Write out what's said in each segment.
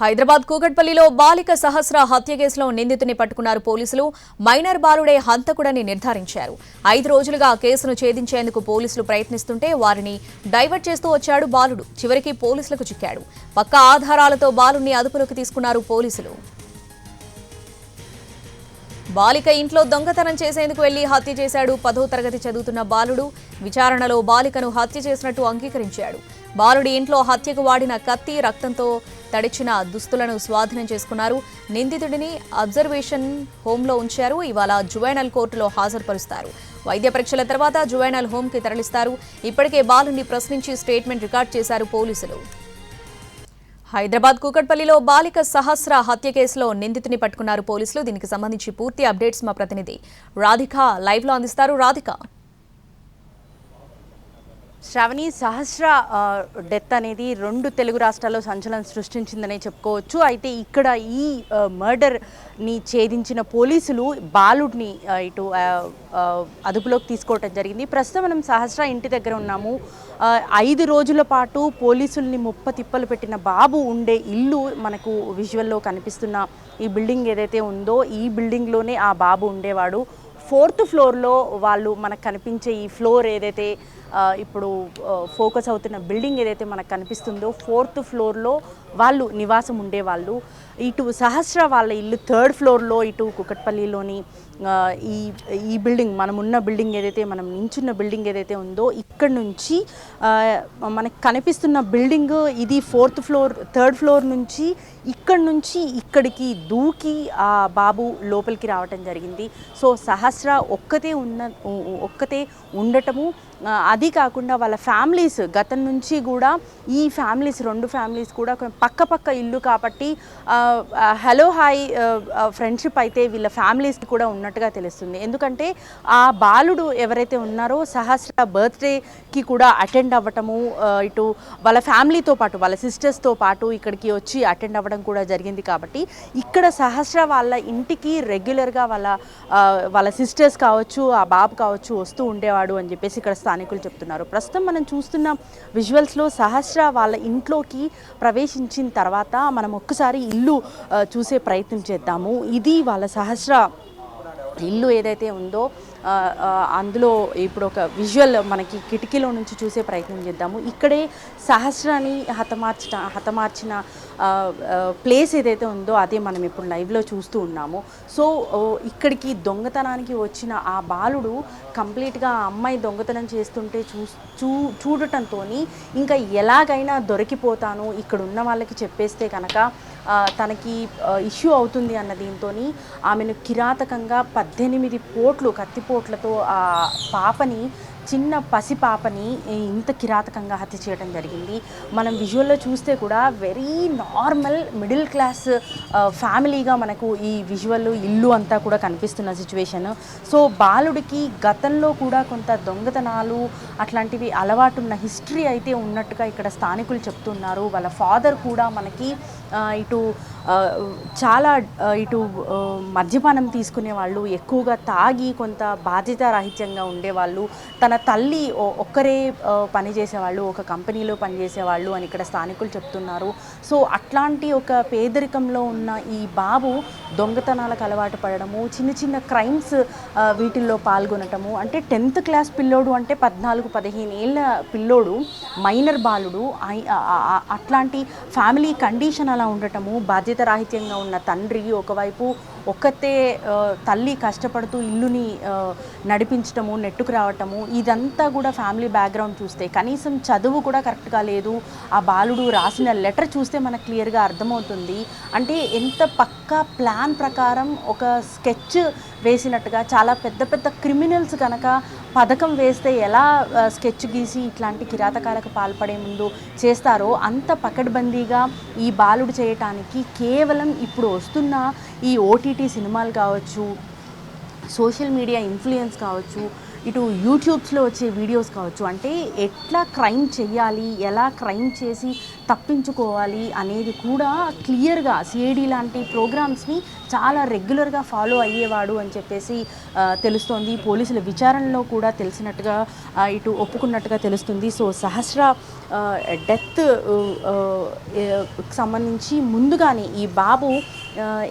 హైదరాబాద్ కూకట్పల్లిలో బాలిక సహస్ర హత్య కేసులో నిందితుని పట్టుకున్నారు పోలీసులు. మైనర్ బాలుడే హంతకుడని నిర్ధారించారు. 5 రోజులుగా కేసును ఛేదించేందుకు పోలీసులు ప్రయత్నిస్తుంటే వారిని డైవర్ట్ చేస్తూ వచ్చాడు బాలుడు. చివరికి పోలీసులకు చిక్కాడు. పక్కా ఆధారాలతో బాలుడిని అదుపులోకి తీసుకున్నారు పోలీసులు. బాలిక ఇంట్లో దొంగతనం చేసేందుకు వెళ్లి హత్య చేశాడు. 10వ తరగతి చదువుతున్న బాలుడు. విచారణలో బాలికను హత్య చేసినట్టు అంగీకరించాడు. బాలుడి ఇంట్లో హత్యకు వాడిన కత్తి, రక్తంతో తడిచిన దుస్తులను స్వాధీనం చేసుకున్నారు. నిందితుడిని అబ్జర్వేషన్ హోంలో ఉంచారు. ఇవాళ జువైనల్ కోర్టులో హాజరుపరుస్తారు. వైద్య పరీక్షల తర్వాత జువైనల్ హోంకి తరలిస్తారు. ఇప్పటికే బాలుడిని ప్రశ్నించి స్టేట్మెంట్ రికార్డ్ చేశారు పోలీసులు. హైదరాబాద్ కూకట్పల్లిలో బాలిక సహస్ర హత్య కేసులో నిందితుని పట్టుకున్నారు పోలీసులు. దీనికి సంబంధించి పూర్తి అప్డేట్స్ మా ప్రతినిధి రాధిక లైవ్ లో అందిస్తారు. రాధిక, శ్రావణి, సహస్ర డెత్ అనేది 2 తెలుగు రాష్ట్రాల్లో సంచలనం సృష్టించిందనే చెప్పుకోవచ్చు. అయితే ఇక్కడ ఈ మర్డర్ని ఛేదించిన పోలీసులు బాలుడిని ఇటు అదుపులోకి తీసుకోవటం జరిగింది. ప్రస్తుతం మనం సహస్ర ఇంటి దగ్గర ఉన్నాము. 5 రోజుల పాటు పోలీసుల్ని ముప్పతిప్పలు పెట్టిన బాబు ఉండే ఇల్లు మనకు విజువల్లో కనిపిస్తున్న ఈ బిల్డింగ్ ఏదైతే ఉందో ఈ బిల్డింగ్లోనే ఆ బాబు ఉండేవాడు. 4th ఫ్లోర్లో వాళ్ళు మనకు కనిపించే ఈ ఫ్లోర్ ఏదైతే ఇప్పుడు ఫోకస్ అవుతున్న బిల్డింగ్ ఏదైతే మనకు కనిపిస్తుందో 4th ఫ్లోర్లో వాళ్ళు నివాసం ఉండేవాళ్ళు. ఇటు సహస్ర వాళ్ళ ఇల్లు 3rd ఫ్లోర్లో ఇటు కూకట్పల్లిలోని ఈ బిల్డింగ్ మనమున్న బిల్డింగ్ ఏదైతే మనం నించున్న బిల్డింగ్ ఏదైతే ఉందో ఇక్కడ నుంచి మనకు కనిపిస్తున్న బిల్డింగ్ ఇది 4th ఫ్లోర్ 3rd ఫ్లోర్ నుంచి ఇక్కడికి దూకి ఆ బాబు లోపలికి రావటం జరిగింది. సో సహస్ర ఒక్కతే ఉండటము, అది కాకుండా వాళ్ళ ఫ్యామిలీస్ గతం నుంచి కూడా ఈ ఫ్యామిలీస్ 2 ఫ్యామిలీస్ కూడా పక్క ఇల్లు కాబట్టి హలో హాయ్ ఫ్రెండ్షిప్ అయితే వీళ్ళ ఫ్యామిలీస్కి కూడా ఉన్నట్టుగా తెలుస్తుంది. ఎందుకంటే ఆ బాలుడు ఎవరైతే ఉన్నారో సహస్ర బర్త్డేకి కూడా అటెండ్ అవ్వటము, ఇటు వాళ్ళ ఫ్యామిలీతో పాటు వాళ్ళ సిస్టర్స్తో పాటు ఇక్కడికి వచ్చి అటెండ్ అవ్వడం కూడా జరిగింది. కాబట్టి ఇక్కడ సహస్ర వాళ్ళ ఇంటికి రెగ్యులర్గా వాళ్ళ సిస్టర్స్ కావచ్చు, ఆ బాబు కావచ్చు వస్తూ ఉండేవాడు అని చెప్పేసి ఇక్కడ స్థానికులు చెప్తున్నారు. ప్రస్తుతం మనం చూస్తున్న విజువల్స్లో సహస్ర వాళ్ళ ఇంట్లోకి ప్రవేశించిన తర్వాత మనం ఒక్కసారి ఇల్లు చూసే ప్రయత్నం చేద్దాము. ఇది వాళ్ళ సహస్ర ఇల్లు ఏదైతే ఉందో అందులో ఇప్పుడు ఒక విజువల్ మనకి కిటికీలో నుంచి చూసే ప్రయత్నం చేద్దాము. ఇక్కడే సహస్రాన్ని హతమార్చిన ప్లేస్ ఏదైతే ఉందో అదే మనం ఇప్పుడు లైవ్లో చూస్తూ ఉన్నాము. సో ఇక్కడికి దొంగతనానికి వచ్చిన ఆ బాలుడు కంప్లీట్గా ఆ అమ్మాయి దొంగతనం చేస్తుంటే చూడటంతో ఇంకా ఎలాగైనా దొరికిపోతాను, ఇక్కడ ఉన్న వాళ్ళకి చెప్పేస్తే కనుక తనకి ఇష్యూ అవుతుంది అన్న దీంతో ఆమెను కిరాతకంగా 18 పోట్లు కత్తిపోట్లతో ఆ పాపని, చిన్న పసి పాపని ఇంత కిరాతకంగా హత్య చేయడం జరిగింది. మనం విజువల్లో చూస్తే కూడా వెరీ నార్మల్ మిడిల్ క్లాస్ ఫ్యామిలీగా మనకు ఈ విజువల్ ఇల్లు అంతా కూడా కనిపిస్తున్న సిచ్యువేషన్. సో బాలుడికి గతంలో కూడా కొంత దొంగతనాలు అట్లాంటివి అలవాటున్న హిస్టరీ అయితే ఉన్నట్టుగా ఇక్కడ స్థానికులు చెప్తున్నారు. వాళ్ళ ఫాదర్ కూడా మనకి ఇటు చాలా మద్యపానం తీసుకునేవాళ్ళు, ఎక్కువగా తాగి కొంత బాధ్యతారాహిత్యంగా ఉండేవాళ్ళు. తన తల్లి ఒక్కరే పనిచేసేవాళ్ళు, ఒక కంపెనీలో పనిచేసేవాళ్ళు అని ఇక్కడ స్థానికులు చెప్తున్నారు. సో అట్లాంటి ఒక పేదరికంలో ఉన్న ఈ బాబు దొంగతనాలకు అలవాటు పడడము, చిన్న క్రైమ్స్ వీటిల్లో పాల్గొనటము, అంటే 10th క్లాస్ పిల్లోడు అంటే 14-15 ఏళ్ళ పిల్లోడు, మైనర్ బాలుడు, అట్లాంటి ఫ్యామిలీ కండిషన్ అలా ఉండటము, బాధ్యతారాహిత్యంగా ఉన్న తండ్రి ఒకవైపు ఒక్కతే తల్లి కష్టపడుతూ ఇల్లుని నడిపించటము, నెట్టుకు రావటము, ఇదంతా కూడా ఫ్యామిలీ బ్యాక్గ్రౌండ్ చూస్తే కనీసం చదువు కూడా కరెక్ట్గా లేదు. ఆ బాలుడు రాసిన లెటర్ చూస్తే మనకు క్లియర్గా అర్థమవుతుంది. అంటే ఎంత పక్కా ప్లాన్ ప్రకారం ఒక స్కెచ్ వేసినట్టుగా, చాలా పెద్ద క్రిమినల్స్ కనుక పథకం వేస్తే ఎలా స్కెచ్ గీసి ఇట్లాంటి కిరాతకాలకు పాల్పడే ముందు చేస్తారో అంత పకడ్బందీగా ఈ బాలుడు చేయటానికి కేవలం ఇప్పుడు వస్తున్న ఈ OTT సినిమాలు కావచ్చు, సోషల్ మీడియా ఇన్ఫ్లుయెన్స్ కావచ్చు, ఇటు యూట్యూబ్స్లో వచ్చే వీడియోస్ కావచ్చు, అంటే ఎట్లా క్రైమ్ చేయాలి, ఎలా క్రైమ్ చేసి తప్పించుకోవాలి అనేది కూడా క్లియర్గా సిఐడి లాంటి ప్రోగ్రామ్స్ని చాలా రెగ్యులర్గా ఫాలో అయ్యేవాడు అని చెప్పేసి తెలుస్తోంది. పోలీసుల విచారణలో కూడా తెలిసినట్టుగా ఇటు ఒప్పుకున్నట్టుగా తెలుస్తుంది. సో సహస్ర డెత్ సంబంధించి ముందుగానే ఈ బాబు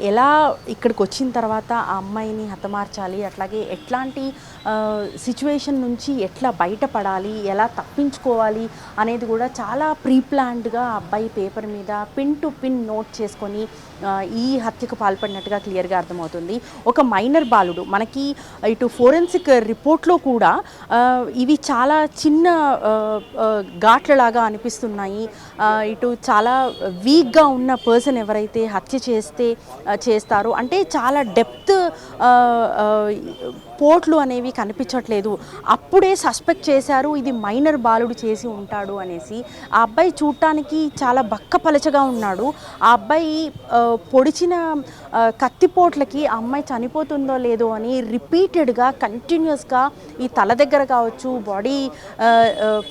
ఎలా ఇక్కడికి వచ్చిన తర్వాత ఆ అమ్మాయిని హతమార్చాలి, అట్లాగే ఎట్లాంటి సిచ్యువేషన్ నుంచి ఎట్లా బయటపడాలి, ఎలా తప్పించుకోవాలి అనేది కూడా చాలా ప్రీప్లాన్డ్గా అబ్బాయి పేపర్ మీద పిన్ టు పిన్ నోట్ చేసుకొని ఈ హత్యకు పాల్పడినట్టుగా క్లియర్గా అర్థమవుతుంది. ఒక మైనర్ బాలుడు, మనకి ఇటు ఫోరెన్సిక్ రిపోర్ట్లో కూడా ఇవి చాలా చిన్న ఘాట్లలాగా అనిపిస్తున్నాయి. ఇటు చాలా వీక్గా ఉన్న పర్సన్ ఎవరైతే హత్య చేస్తారో, అంటే చాలా డెప్త్ పోట్లు అనేవి కనిపించట్లేదు. అప్పుడే సస్పెక్ట్ చేశారు ఇది మైనర్ బాలుడు చేసి ఉంటాడు అనేసి. ఆ అబ్బాయి చూడటానికి చాలా బక్కపలచగా ఉన్నాడు. ఆ అబ్బాయి పొడిచిన కత్తిపోట్లకి ఆ అమ్మాయి చనిపోతుందో లేదో అని రిపీటెడ్గా కంటిన్యూస్గా ఈ తల దగ్గర కావచ్చు, బాడీ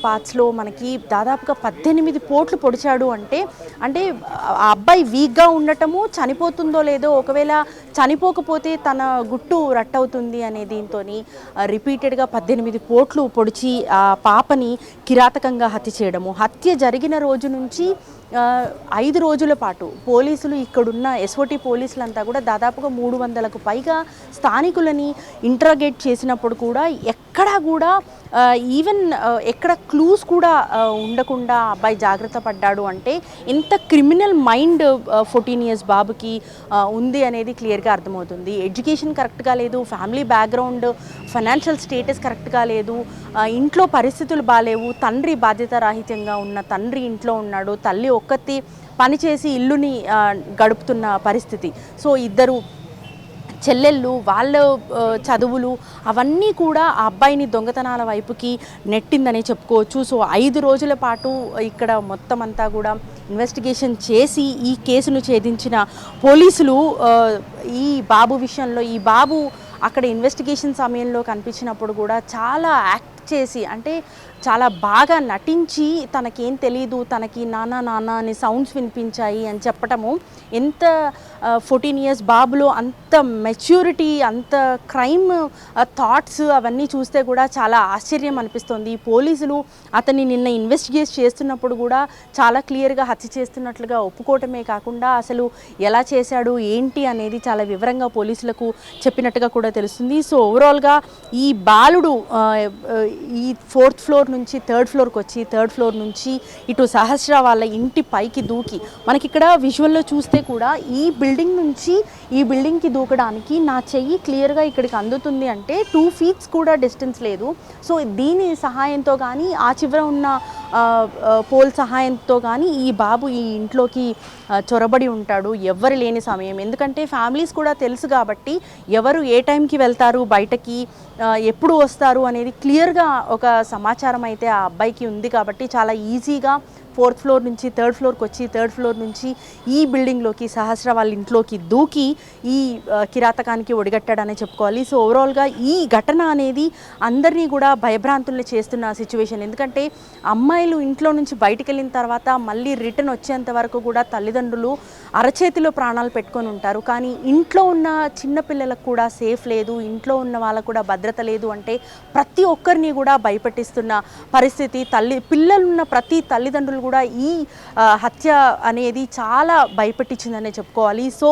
పార్ట్స్లో మనకి దాదాపుగా 18 పోట్లు పొడిచాడు. అంటే ఆ అబ్బాయి వీక్గా ఉండటము, చనిపోతుందో లేదో, ఒకవేళ చనిపోకపోతే తన గుట్టు రట్టవుతుంది అనే దీంతో రిపీటెడ్గా 18 పోట్లు పొడిచి ఆ పాపని కిరాతకంగా హత్య చేయడము. హత్య జరిగిన రోజు నుంచి 5 రోజుల పాటు పోలీసులు, ఇక్కడున్న ఎస్ఓటి పోలీసులంతా కూడా దాదాపుగా 300కు పైగా స్థానికులని ఇంట్రాగేట్ చేసినప్పుడు కూడా ఎక్కడా కూడా ఈవెన్ ఎక్కడ క్లూస్ కూడా ఉండకుండా అబ్బాయి జాగ్రత్త పడ్డాడు. అంటే ఎంత క్రిమినల్ మైండ్ 14 ఇయర్స్ బాబుకి ఉంది అనేది క్లియర్గా అర్థమవుతుంది. ఎడ్యుకేషన్ కరెక్ట్గా లేదు, ఫ్యామిలీ బ్యాక్గ్రౌండ్, ఫైనాన్షియల్ స్టేటస్ కరెక్ట్గా లేదు, ఇంట్లో పరిస్థితులు బాగాలేవు, తండ్రి బాధ్యతారాహిత్యంగా ఉన్న తండ్రి ఇంట్లో ఉన్నాడు, తల్లి ఒక్కతి పనిచేసి ఇల్లుని గడుపుతున్న పరిస్థితి. సో ఇద్దరు చెల్లెళ్ళు, వాళ్ళ చదువులు అవన్నీ కూడా ఆ అబ్బాయిని దొంగతనాల వైపుకి నెట్టిందని చెప్పుకోవచ్చు. సో 5 రోజుల పాటు ఇక్కడ మొత్తం అంతా కూడా ఇన్వెస్టిగేషన్ చేసి ఈ కేసును ఛేదించిన పోలీసులు ఈ బాబు విషయంలో, ఈ బాబు అక్కడ ఇన్వెస్టిగేషన్ సమయంలో కనిపించినప్పుడు కూడా చాలా యాక్ట్ చేసి, అంటే చాలా బాగా నటించి తనకేం తెలీదు, తనకి నాన్న అని సౌండ్స్ వినిపించాయి అని చెప్పటము, ఎంత 14 ఇయర్స్ బాబులో అంత మెచ్యూరిటీ, అంత క్రైమ్ థాట్స్ అవన్నీ చూస్తే కూడా చాలా ఆశ్చర్యం అనిపిస్తుంది. పోలీసులు అతన్ని నిన్న ఇన్వెస్టిగేట్ చేస్తున్నప్పుడు కూడా చాలా క్లియర్గా హత్య చేస్తున్నట్లుగా ఒప్పుకోవటమే కాకుండా అసలు ఎలా చేశాడు ఏంటి అనేది చాలా వివరంగా పోలీసులకు చెప్పినట్టుగా కూడా తెలుస్తుంది. సో ఓవరాల్గా ఈ బాలుడు ఈ 4th ఫ్లోర్ నుంచి 3rd ఫ్లోర్కి వచ్చి 3rd ఫ్లోర్ నుంచి ఇటు సహస్ర వాళ్ళ ఇంటి పైకి దూకి, మనకి ఇక్కడ విజువల్లో చూస్తే కూడా ఈ బిల్డింగ్ నుంచి ఈ బిల్డింగ్కి దూకడానికి నా చెయ్యి క్లియర్గా ఇక్కడికి అందుతుంది, అంటే 2 feet కూడా డిస్టెన్స్ లేదు. సో దీని సహాయంతో కానీ, ఆ చివర ఉన్న పోల్ సహాయంతో కానీ ఈ బాబు ఈ ఇంట్లోకి చొరబడి ఉంటాడు ఎవ్వరు లేని సమయం. ఎందుకంటే ఫ్యామిలీస్ కూడా తెలుసు కాబట్టి ఎవరు ఏ టైంకి వెళ్తారు బయటకి, ఎప్పుడు వస్తారు అనేది క్లియర్గా ఒక సమాచారం అయితే ఆ అబ్బాయికి ఉంది. కాబట్టి చాలా ఈజీగా 4th ఫ్లోర్ నుంచి 3rd ఫ్లోర్కి వచ్చి 3rd ఫ్లోర్ నుంచి ఈ బిల్డింగ్లోకి, సహస్ర వాళ్ళ ఇంట్లోకి దూకి ఈ కిరాతకానికి ఒడిగట్టాడనే చెప్పుకోవాలి. సో ఓవరాల్గా ఈ ఘటన అనేది అందరినీ కూడా భయభ్రాంతుల్ని చేస్తున్న సిచ్యువేషన్. ఎందుకంటే అమ్మాయిలు ఇంట్లో నుంచి బయటికి వెళ్ళిన తర్వాత మళ్ళీ రిటర్న్ వచ్చేంత వరకు కూడా తల్లిదండ్రులు అరచేతిలో ప్రాణాలు పెట్టుకొని ఉంటారు. కానీ ఇంట్లో ఉన్న చిన్నపిల్లలకు కూడా సేఫ్ లేదు, ఇంట్లో ఉన్న వాళ్ళకు కూడా భద్రత లేదు. అంటే ప్రతి ఒక్కరిని కూడా భయపెట్టిస్తున్న పరిస్థితి. పిల్లలున్న ప్రతి తల్లిదండ్రులు కూడా ఈ హత్య అనేది చాలా భయపెట్టించిందనే చెప్పుకోవాలి. సో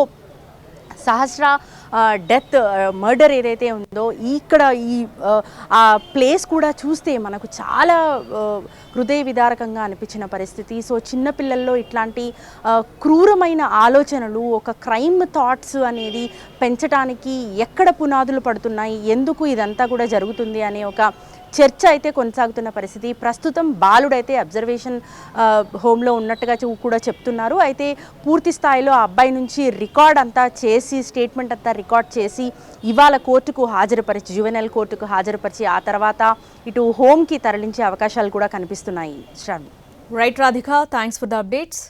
సహస్ర డెత్ మర్డర్ ఏదైతే ఉందో ఇక్కడ ఈ ఆ ప్లేస్ కూడా చూస్తే మనకు చాలా హృదయ విదారకంగా అనిపించిన పరిస్థితి. సో చిన్నపిల్లల్లో ఇట్లాంటి క్రూరమైన ఆలోచనలు, ఒక క్రైమ్ థాట్స్ అనేది పెంచడానికి ఎక్కడ పునాదులు పడుతున్నాయి, ఎందుకు ఇదంతా కూడా జరుగుతుంది అనే ఒక చర్చ అయితే కొనసాగుతున్న పరిస్థితి. ప్రస్తుతం బాలుడైతే అబ్జర్వేషన్ హోమ్లో ఉన్నట్టుగా కూడా చెప్తున్నారు. అయితే పూర్తి స్థాయిలో ఆ అబ్బాయి నుంచి రికార్డ్ అంతా చేసి, స్టేట్మెంట్ అంతా రికార్డ్ చేసి ఇవాళ కోర్టుకు హాజరుపరిచి, జువెనైల్ కోర్టుకు హాజరుపరిచి ఆ తర్వాత ఇటు హోమ్కి తరలించే అవకాశాలు కూడా కనిపిస్తున్నాయి. Shravani. Right Radhika, thanks for the updates.